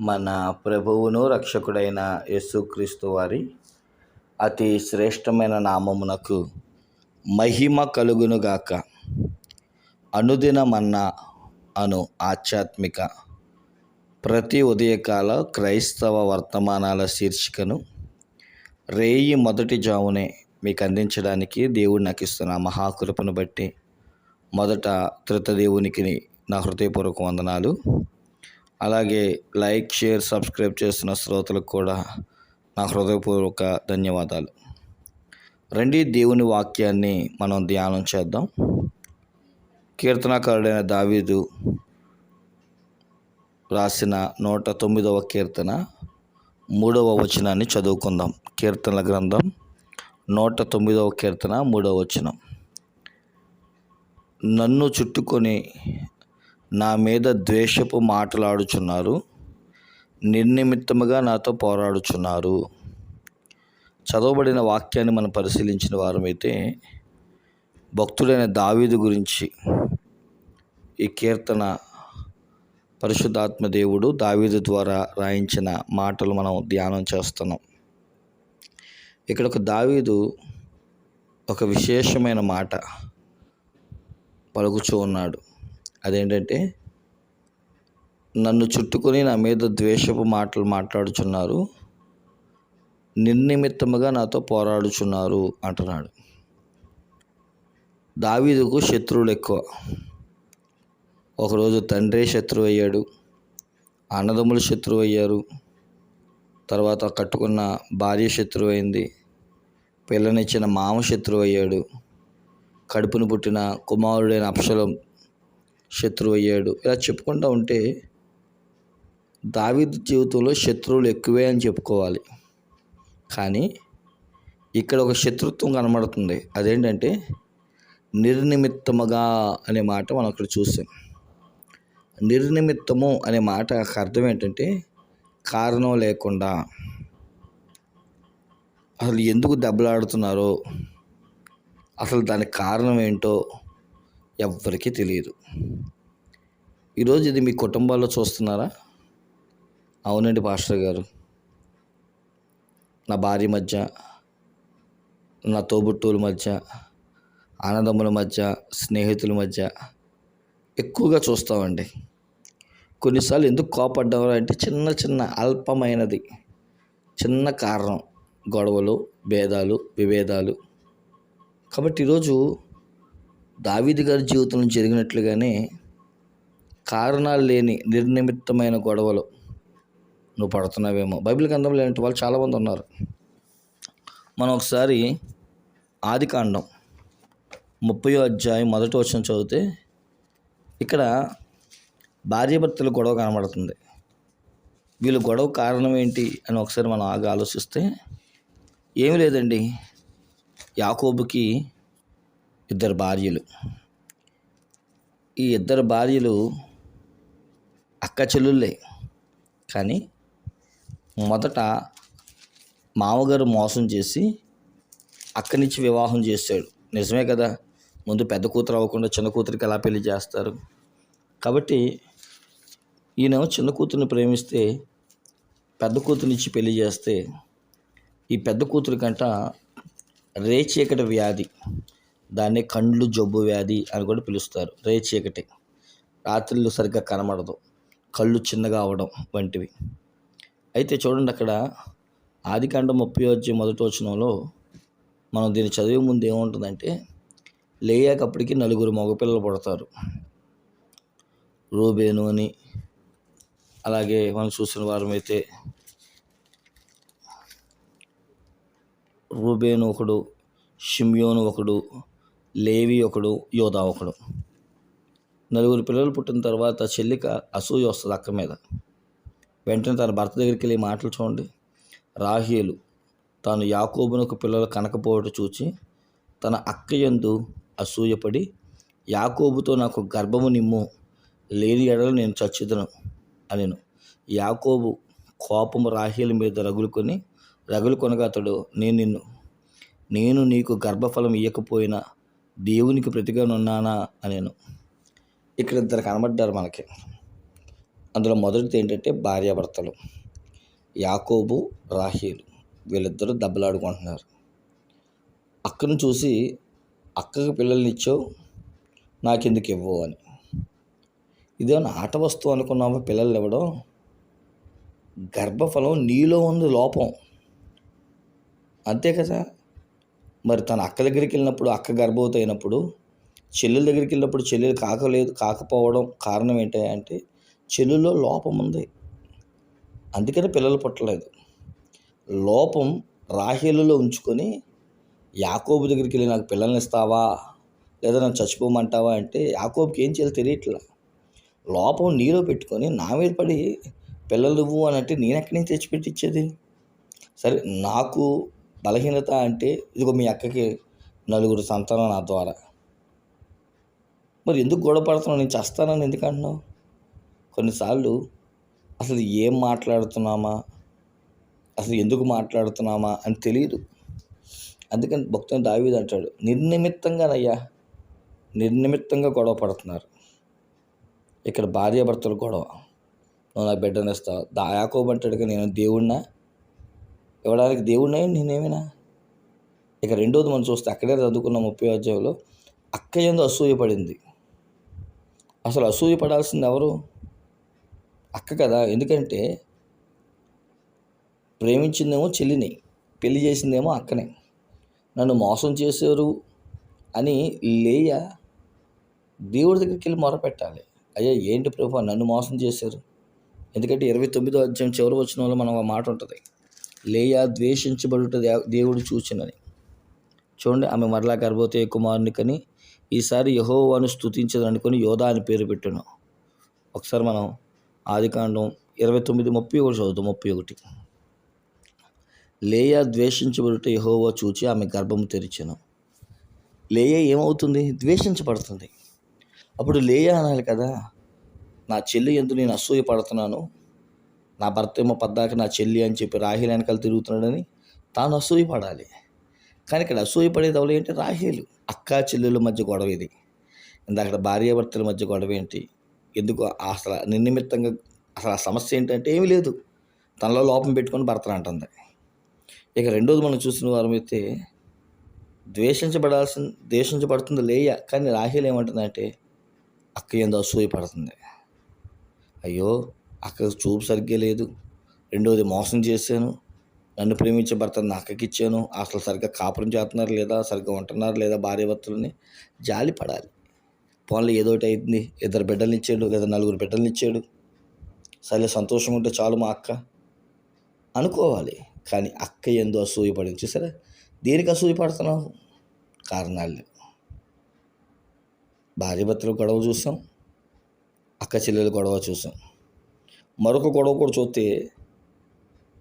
మన ప్రభువును రక్షకుడైన యేసుక్రీస్తు వారి అతి శ్రేష్టమైన నామమునకు మహిమ కలుగునుగాక. అనుదిన మన్నా అను ఆధ్యాత్మిక ప్రతి ఉదయకాల క్రైస్తవ వర్తమానాల శీర్షికను రేయి మొదటి జామునే మీకు అందించడానికి దేవుడు నాకు ఇస్తున్న మహాకృపను బట్టి మొదట త్రితదేవునికి నా హృదయపూర్వక వందనాలు. అలాగే లైక్, షేర్, సబ్స్క్రైబ్ చేస్తున్న శ్రోతలకు కూడా నా హృదయపూర్వక ధన్యవాదాలు. రండి దేవుని వాక్యాన్ని మనం ధ్యానం చేద్దాం. కీర్తనకారుడైన దావీదు రాసిన 109వ కీర్తన 3వ వచనాన్ని చదువుకుందాం. కీర్తనల గ్రంథం 109వ కీర్తన 3వ వచనం. నన్ను చుట్టుకొని నా మీద ద్వేషపు మాటలాడుచున్నారు, నిర్నిమిత్తముగా నాతో పోరాడుచున్నారు. చదవబడిన వాక్యాన్ని మనం పరిశీలించిన వారమైతే భక్తుడైన దావీదు గురించి ఈ కీర్తన పరిశుద్ధాత్మ దేవుడు దావీదు ద్వారా రాయించిన మాటలు మనం ధ్యానం చేస్తున్నాం. ఇక్కడ దావీదు ఒక విశేషమైన మాట పలుకుచూ ఉన్నాడు. అదేంటంటే, నన్ను చుట్టుకొని నా మీద ద్వేషపు మాటలు మాట్లాడుచున్నారు, నిర్నిమిత్తముగా నాతో పోరాడుచున్నారు అంటున్నాడు. దావీదుకు శత్రువులు ఎక్కువ. ఒకరోజు తండ్రి శత్రువు అయ్యాడు, అన్నదమ్ములు శత్రువు అయ్యారు, తర్వాత కట్టుకున్న భార్య శత్రువు అయింది, పిల్లనిచ్చిన మామ శత్రువు అయ్యాడు, కడుపును పుట్టిన కుమారుడైన అబ్షాలోము శత్రువు అయ్యాడు. ఇలా చెప్పుకుంటూ ఉంటే దావీదు జీవితంలో శత్రువులు ఎక్కువే అని చెప్పుకోవాలి. కానీ ఇక్కడ ఒక శత్రుత్వం కనబడుతుంది. అదేంటంటే, నిర్నిమిత్తముగా అనే మాట మనం అక్కడ చూసాం. నిర్నిమిత్తము అనే మాట అర్థం ఏంటంటే, కారణం లేకుండా. అసలు ఎందుకు దెబ్బలాడుతున్నారో, అసలు దానికి కారణం ఏంటో ఎవ్వరికీ తెలియదు. ఈరోజు ఇది మీ కుటుంబాల్లో చూస్తున్నారా? అవునండి పాస్టర్ గారు, నా భార్య మధ్య, నా తోబుట్టువుల మధ్య, అన్నదమ్ముల మధ్య, స్నేహితుల మధ్య ఎక్కువగా చూస్తామండి. కొన్నిసార్లు ఎందుకు కోపడ్డారు అంటే చిన్న చిన్న అల్పమైనది, చిన్న కారణం, గొడవలు, భేదాలు, విభేదాలు. కాబట్టి ఈరోజు దావీదు గారి జీవితంలో జరిగినట్లుగానే కారణాలు లేని నిర్నిమిత్తమైన గొడవలు నువ్వు పడుతున్నావేమో. బైబిల్ గ్రంథంలో ఇలాంటి వాళ్ళు చాలామంది ఉన్నారు. మనం ఒకసారి ఆదికాండం 30వ అధ్యాయం 1వ వచనం చదివితే ఇక్కడ భార్యాభర్తల గొడవ కనబడుతుంది. వీళ్ళు గొడవ కారణం ఏంటి అని ఒకసారి మనం ఆలోచిస్తే ఏమీ లేదండి. యాకోబుకి 2 భార్యలు. ఈ 2 భార్యలు అక్క చెల్లుళ్ళే. కానీ మొదట మామగారు మోసం చేసి అక్కనిచ్చి వివాహం చేశాడు. నిజమే కదా, ముందు పెద్ద కూతురు అవ్వకుండా చిన్న కూతురికి ఎలా పెళ్లి చేస్తారు? కాబట్టి ఈయన చిన్న కూతురిని ప్రేమిస్తే పెద్ద కూతురినిచ్చి పెళ్లి చేస్తే ఈ పెద్ద కూతురి కంట రేచీకటి వ్యాధి, దాన్ని కండ్లు జబ్బు వ్యాధి అని కూడా పిలుస్తారు. రేచీకటి, రాత్రిళ్ళు సరిగ్గా కనబడదు, కళ్ళు చిన్నగా అవడం వంటివి. అయితే చూడండి, అక్కడ ఆదికాండం 30వ అధ్యాయం 1వ వచనంలో మనం దీన్ని చదివే ముందు ఏముంటుందంటే, లేయాకి అప్పటికి 4 మగపిల్లలు పుడతారు. రూబేను అని, అలాగే మనం చూసిన వారమైతే రూబేను ఒకడు, షిమ్యోను ఒకడు, లేవి ఒకడు, యోధా ఒకడు. 4 పిల్లలు పుట్టిన తర్వాత చెల్లికి అసూయ వస్తుంది అక్క మీద. వెంటనే తన భర్త దగ్గరికి వెళ్ళి మాటలు చూడండి. రాహేలు తాను యాకోబునకు పిల్లలు కనకపోవడం చూచి తన అక్క యందు అసూయపడి, యాకోబుతో నాకు గర్భము నిమ్ము, లేని ఎడల నేను చచ్చుదును అనెను. యాకోబు కోపము రాహేలు మీద రగులుకొనగా అతడు, నేను నీకు గర్భఫలం ఇయ్యకపోయినా దేవునికి ప్రతిగా ఉన్నానా అనెను. ఇక్కడ 2 కనబడ్డారు మనకి. అందులో మొదటిది ఏంటంటే భార్యాభర్తలు. యాకోబు, రాహేలు వీళ్ళిద్దరూ దెబ్బలాడుకుంటున్నారు. అక్కను చూసి అక్కకి పిల్లల్నిచ్చావు, నాకెందుకు ఇవ్వవు అని. ఇదేమన్నా ఆట వస్తువు అనుకున్నావా పిల్లలు ఇవ్వడం? గర్భఫలం నీలో ఉంది లోపం, అంతే కదా. మరి తన అక్క దగ్గరికి వెళ్ళినప్పుడు అక్క గర్భవతి అయినప్పుడు, చెల్లెల దగ్గరికి వెళ్ళినప్పుడు చెల్లెలు కాకపోవడం కారణం ఏంటంటే చెల్లెల్లో లోపం ఉంది, అందుకని పిల్లలు పుట్టలేదు. లోపం రాహేలులో ఉంచుకొని యాకోబు దగ్గరికి వెళ్ళి నాకు పిల్లల్ని ఇస్తావా లేదా నన్ను చచ్చిపోమంటావా అంటే యాకోబుకి ఏం చేయాలో తెలియట్లా. లోపం నీలో పెట్టుకొని నా మీద పడి పిల్లలు నువ్వు అని అంటే నేను ఎక్కడి నుంచి తెచ్చిపెట్టించేది? సరే, నాకు బలహీనత అంటే ఇదిగో మీ అక్కకి 4 సంతానం నా ద్వారా. మరి ఎందుకు గొడవ పడుతున్నావు? నేను చేస్తానని ఎందుకు అంటున్నావు? కొన్నిసార్లు అసలు ఏం మాట్లాడుతున్నామా, అసలు ఎందుకు మాట్లాడుతున్నామా అని తెలియదు. అందుకని భక్తుని దావీదు అంటాడు, నిర్నిమిత్తంగా గొడవ పడుతున్నారు. ఇక్కడ భార్యాభర్తలు గొడవ, నువ్వు నాకు బిడ్డను ఇస్తావు. యాకోబు అంటాడుగా, నేను దేవుడినా ఇవ్వడానికి? దేవుడినా నేనేమైనా? ఇక రెండోది మనం చూస్తే అక్కడే చదువుకున్న 30వ అధ్యాయంలో అక్క యందు అసూయపడింది. అసలు అసూయపడాల్సింది ఎవరు? అక్క కదా. ఎందుకంటే ప్రేమించిందేమో చెల్లిని, పెళ్లి చేసిందేమో అక్కనే. నన్ను మోసం చేశారు అని లేయ దేవుడి దగ్గరికి వెళ్ళి మొరపెట్టాలి. అయ్యా ఏంటి ప్రభు నన్ను మోసం చేశారు? ఎందుకంటే 29వ అధ్యాయం చివరి వచనంలో మనం ఆ మాట ఉంటుంది, లేయ ద్వేషించబడుట దేవుడు చూచినని. చూడండి, ఆమె మరలా గర్భవతి కుమారుని కని ఈసారి యెహోవాను స్తుతించదని అనుకుని యోధా అని పేరు పెట్టును. ఒకసారి మనం ఆదికాండం 29:31 చదువుతాం. 31. లేయ ద్వేషించబడుట యెహోవా చూచి ఆమె గర్భము తెరిచెను. లేయ ఏమవుతుంది? ద్వేషించబడుతుంది. అప్పుడు లేయ అనాలి కదా, నా చెల్లి యందు నేను అసూయ పడుతున్నాను, నా భర్త ఏమో పద్దాక నా చెల్లి అని చెప్పి రాహేలు వెనకాల తిరుగుతున్నాడని తాను అసూయ పడాలి. కానీ ఇక్కడ అసూయపడేది ఎవరు ఏంటి? రాహేలు. అక్క చెల్లెల మధ్య గొడవ ఇది. ఇందాక భార్యాభర్తల మధ్య గొడవ ఏంటి? ఎందుకు? అసలు నిర్నిమిత్తంగా అసలు ఆ సమస్య ఏంటంటే ఏమీ లేదు, తనలో లోపం పెట్టుకొని భర్తను అంటుంది. ఇక రెండోది మనం చూసిన వారం అయితే ద్వేషించబడుతుంది లేయ, కానీ రాహేలు ఏమంటుందంటే అక్క యందు అసూయ పడుతుంది. అయ్యో, అక్కకు చూపు సరిగ్గా లేదు, రెండోది మోసం చేశాను, నన్ను ప్రేమించే భర్తను నా అక్కకి ఇచ్చాను, అసలు సరిగ్గా కాపురం చేస్తున్నారు లేదా, సరిగ్గా ఉంటున్నారు లేదా భార్యాభర్తలని జాలి పడాలి. పోన్లో ఏదో ఒకటి అయింది, 2 బిడ్డలు ఇచ్చాడు లేదా 4 బిడ్డలు ఇచ్చాడు, సరే సంతోషంగా ఉంటే చాలు మా అక్క అనుకోవాలి. కానీ అక్క యందు అసూయ పడింది. చూసారా, దేనికి అసూయ పడుతున్నావు? కారణాలు. భార్యాభర్తలు గొడవ చూసాం, అక్క చెల్లెలు గొడవ చూసాం. మరొక గొడవ కూడా చూస్తే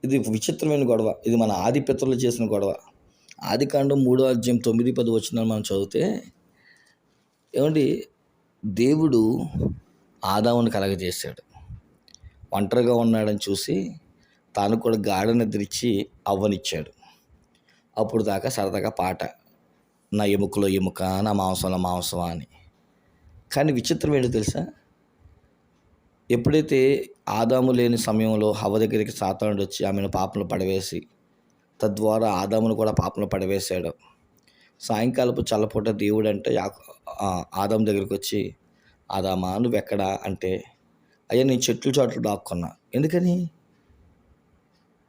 ఇది విచిత్రమైన గొడవ. ఇది మన ఆది పితరులు చేసిన గొడవ. ఆదికాండం 3వ అధ్యాయం 9-10 వచనాలు మనం చదివితే, ఏమండి, దేవుడు ఆదాముని కలగజేశాడు. ఒంటరిగా ఉన్నాడని చూసి తాను కూడా గాఢ నిద్రించి అవ్వనిచ్చాడు. అప్పుడు దాకా సరదాగా పాట, నా ఎముకలో ఎముక, నా మాంసంలో మాంసం అని. కానీ విచిత్రం ఏంటో తెలుసా? ఎప్పుడైతే ఆదాము లేని సమయంలో హవ్వ దగ్గరికి సాతానుడు వచ్చి ఆమెను పాపంలో పడవేసి తద్వారా ఆదామును కూడా పాపంలో పడవేశాడు. సాయంకాలపు చల్లపూట దేవుడు అంటే ఆదాము దగ్గరికి వచ్చి, ఆదామా నువ్వెక్కడా అంటే, అయ్యా నేను చెట్లు చోట్ల దాక్కున్నా. ఎందుకని?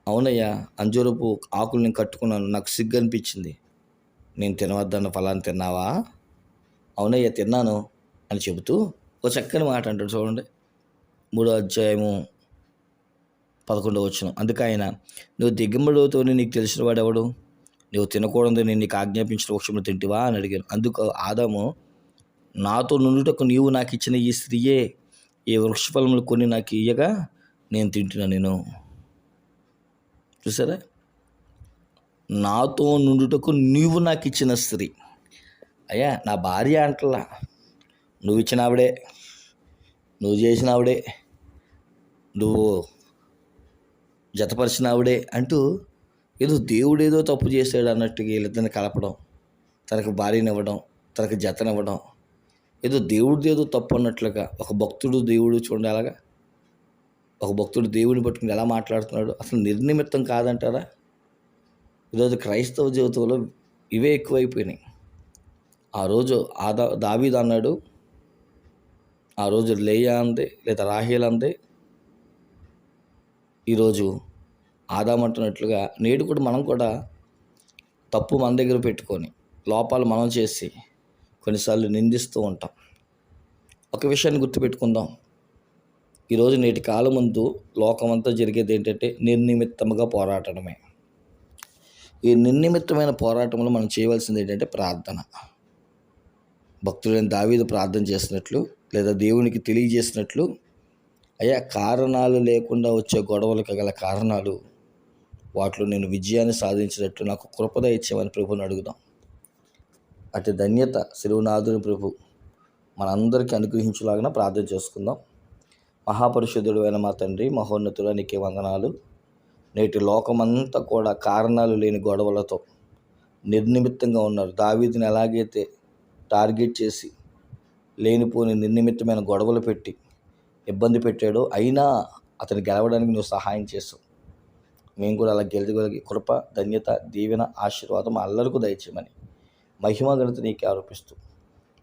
అవునయ్యా, అంజూరపు ఆకులు నేను కట్టుకున్నాను, నాకు సిగ్గు అనిపించింది. నేను తినవద్దన్న ఫలాన్ని తిన్నావా? అవునయ్యా తిన్నాను అని చెబుతూ ఒక చక్కని మాట అంటాడు. చూడండి, 3వ అధ్యాయము 11వ వచనం. అందుకే ఆయన, నువ్వు దిగంబడితో నీకు తెలిసిన వాడెవడు? నువ్వు తినకూడదు నేను నీకు ఆజ్ఞాపించిన వృక్షమును తింటివా అని అడిగాను. అందుకు ఆదాము, నాతో నుండుటకు నీవు నాకు ఇచ్చిన ఈ స్త్రీయే ఈ వృక్షఫలములు కొన్ని నాకు ఇయ్యగా నేను తింటున్నా. నేను చూసారా, నాతో నుండుటకు నీవు నాకు ఇచ్చిన స్త్రీ. అయ్యా నా భార్య అంటలా, నువ్వు ఇచ్చిన ఆవిడే, నువ్వు చేసిన ఆవిడే, నువ్వు జతపరిచిన ఆవిడే అంటూ ఏదో దేవుడేదో తప్పు చేశాడు అన్నట్టుగా వీళ్ళిద్దరిని కలపడం, తనకు భార్యనివ్వడం, తనకు జతనివ్వడం, ఏదో దేవుడిది ఏదో తప్పు అన్నట్లుగా. ఒక భక్తుడు దేవుడు చూడండి అలాగా ఒక భక్తుడు దేవుడిని పట్టుకుని ఎలా మాట్లాడుతున్నాడు, అసలు నిర్నిమిత్తం కాదంటారా? ఈరోజు క్రైస్తవ జీవితంలో ఇవే ఎక్కువైపోయినాయి. ఆ రోజు దావీదు అన్నాడు, ఆ రోజు లేయా అంది, లేదా రాహేల్ అంది, ఈరోజు ఆదామంటున్నట్లుగా నేడు కూడా మనం కూడా తప్పు మన దగ్గర పెట్టుకొని లోపాలు మనం చేసి కొన్నిసార్లు నిందిస్తూ ఉంటాం. ఒక విషయాన్ని గుర్తుపెట్టుకుందాం. ఈరోజు నేటి కాలం ముందు లోకమంతా జరిగేది ఏంటంటే నిర్నిమిత్తముగా పోరాటమే. ఈ నిర్నిమిత్తమైన పోరాటంలో మనం చేయవలసింది ఏంటంటే ప్రార్థన. భక్తుడైన దావీదు ప్రార్థన చేసినట్లు, లేదా దేవునికి తెలియజేసినట్లు, అయ్యా కారణాలు లేకుండా వచ్చే గొడవలకు గల కారణాలు, వాటిలో నేను విజయాన్ని సాధించినట్లు నాకు కృపద ఇచ్చామని ప్రభుని అడుగుదాం. అటు ధన్యత శిలువనాథుని ప్రభు మనందరికీ అనుగ్రహించులాగా ప్రార్థన చేసుకుందాం. మహాపరిశుద్ధుడు అయిన మా తండ్రి, మహోన్నతుడా, నీకే వందనాలు. నేటి లోకమంతా కూడా కారణాలు లేని గొడవలతో నిర్నిమిత్తంగా ఉన్నారు. దావీదుని ఎలాగైతే టార్గెట్ చేసి లేనిపోని నిర్నిమిత్తమైన గొడవలు పెట్టి ఇబ్బంది పెట్టాడో, అయినా అతను గెలవడానికి నువ్వు సహాయం చేసావు. మేము కూడా అలా గెలవగలిగే కృప, ధన్యత, దీవెన, ఆశీర్వాదం అల్లరికి దయచేయమని మహిమ ఘనత నీకే ఆరోపిస్తూ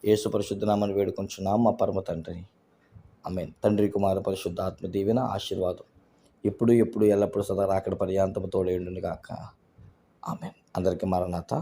యేసు పరిశుద్ధ నామమున వేడుకొంచున్నాం మా పరమ తండ్రి. ఆమేన్. తండ్రి, కుమార, పరిశుద్ధ ఆత్మ దీవెన, ఆశీర్వాదం ఎప్పుడు ఎల్లప్పుడూ సదా రాకడ పర్యాంతము తోడేయుండును గాక. ఆమేన్. అందరికీ మరణాత.